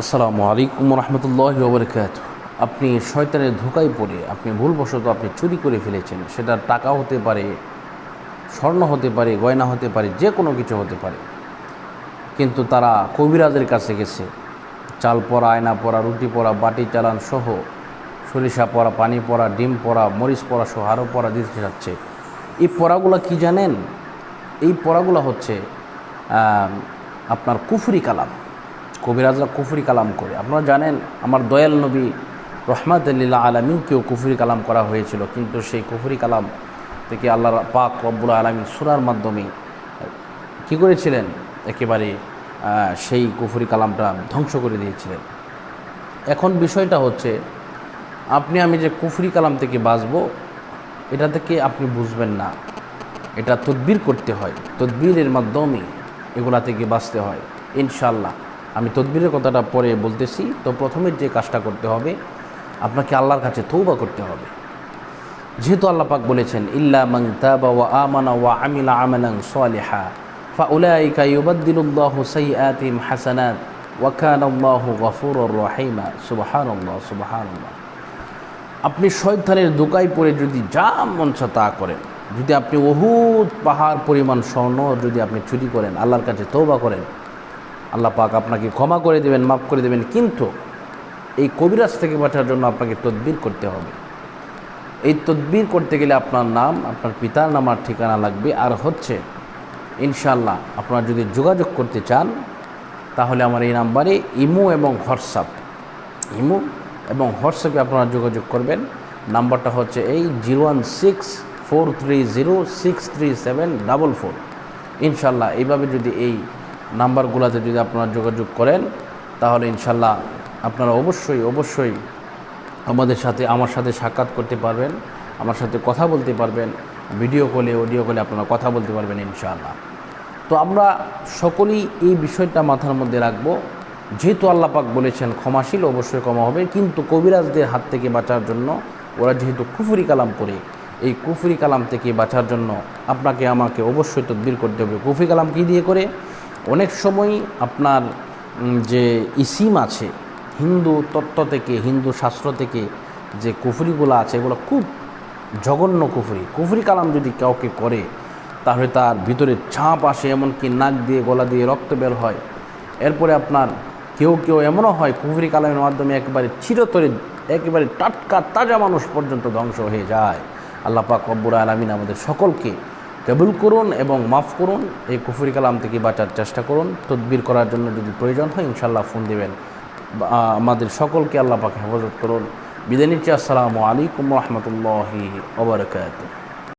আসসালামু আলাইকুম রহমতুল্লাহি ওয়া বারাকাতুহু। আপনি শয়তানের ধোঁকায় পড়ে আপনি ভুলবশত আপনি চুরি করে ফেলেছেন। সেটা টাকা হতে পারে, স্বর্ণ হতে পারে, গয়না হতে পারে, যে কোনো কিছু হতে পারে। কিন্তু তারা কবিরাজের কাছে গেছে, চাল পরা, আয়না পরা, রুটি পরা, বাটি চালান সহ, সরিষা পরা, পানি পরা, ডিম পরা, মরিচ পরা সহ আরও পরা দিতে যাচ্ছে। এই পরাগুলো কি জানেন? এই পরাগুলো হচ্ছে আপনার কুফরি কালাম। কবিরাজরা কুফরি কালাম করে। আপনারা জানেন আমার দয়াল নবী রহমাতুল্লিল আলামিনকেও কুফরি কালাম করা হয়েছিল, কিন্তু সেই কুফরি কালাম থেকে আল্লাহ পাক রব্বুল আলামিন সূরার মাধ্যমে কী করেছিলেন? একেবারে সেই কুফরি কালামটা ধ্বংস করে দিয়েছিলেন। এখন বিষয়টা হচ্ছে, আপনি আমি যে কুফরি কালাম থেকে বাঁচব, এটা থেকে আপনি বুঝবেন না। এটা তদবির করতে হয়, তদবিরের মাধ্যমে এগুলা থেকে বাঁচতে হয় ইনশাআল্লাহ। আমি তদবিরের কথাটা পরে বলতেছি। তো প্রথমে যে কাজটা করতে হবে, আপনাকে আল্লাহর কাছে তওবা করতে হবে। যেহেতু আল্লাহ পাক বলেছেন, ইল্লা মান তাবা ওয়া আমানা ওয়া আমিলা আমালান সালিহা ফাউলাইকা ইউবাদদিলুল্লাহু সাইয়্যাতিহিম হাসানাত ওয়া কানাল্লাহু গফুরুর রহিমা। সুবহানাল্লাহ, সুবহানাল্লাহ। আপনি শয়তানের ধোঁকায় পড়ে যদি যা মন চায় তা করেন, যদি আপনি উহুদ পাহাড় পরিমাণ স্বর্ণ যদি আপনি চুরি করেন, আল্লাহর কাছে তওবা করেন, আল্লাহ পাক আপনাকে ক্ষমা করে দেবেন, মাফ করে দেবেন। কিন্তু এই কবিরাজ থেকে বাঁচার জন্য আপনাকে তদবির করতে হবে। এই তদবির করতে গেলে আপনার নাম, আপনার পিতার নাম আর ঠিকানা লাগবে। আর হচ্ছে ইনশাআল্লাহ আপনারা যদি যোগাযোগ করতে চান, তাহলে আমার এই নাম্বারে ইমো এবং হোয়াটসঅ্যাপে আপনারা যোগাযোগ করবেন। নাম্বারটা হচ্ছে এই 01643063744। ইনশাআল্লাহ এইভাবে যদি এই নাম্বারগুলোতে যদি আপনারা যোগাযোগ করেন, তাহলে ইনশাআল্লাহ আপনারা অবশ্যই আমার সাথে সাক্ষাৎ করতে পারবেন, আমার সাথে কথা বলতে পারবেন, ভিডিও কলে, অডিও কলে আপনারা কথা বলতে পারবেন ইনশাআল্লাহ। তো আমরা সকলেই এই বিষয়টা মাথার মধ্যে রাখবো। যেহেতু আল্লাহ পাক বলেছেন ক্ষমাশীল, অবশ্যই ক্ষমা হবে। কিন্তু কবিরাজদের হাত থেকে বাঁচার জন্য, ওরা যেহেতু কুফরি কালাম করে, এই কুফরি কালাম থেকে বাঁচার জন্য আপনাকে আমাকে অবশ্যই তদবির করতে হবে। কুফরি কালাম কী দিয়ে করে? অনেক সময় আপনার যে ইসিম আছে, হিন্দু তত্ত্ব থেকে, হিন্দু শাস্ত্র থেকে যে কুফরিগুলো আছে, এগুলো খুব জঘন্য কুফরি কালাম যদি কাউকে করে, তাহলে তার ভিতরে ছাপ আসে, এমনকি নাক দিয়ে, গলা দিয়ে রক্ত বের হয়। এরপরে আপনার কেউ এমনও হয় কুফরি কালামের মাধ্যমে একেবারে চিরতরে, একেবারে টাটকা তাজা মানুষ পর্যন্ত ধ্বংস হয়ে যায়। আল্লাহ পাক রব্বুল আলামিন আমাদের সকলকে কবুল করুন এবং মাফ করুন। এই কুফরি কালাম থেকে বাঁচার চেষ্টা করুন। তদবির করার জন্য যদি প্রয়োজন হয় ইনশাআল্লাহ ফোন দেবেন। আমাদের সকলকে আল্লাহ পাক হেফাজত করুন। বিদায় নিচ্ছি। আসসালামু আলাইকুম রহমতুল্লাহি ওয়া বারাকাতুহু।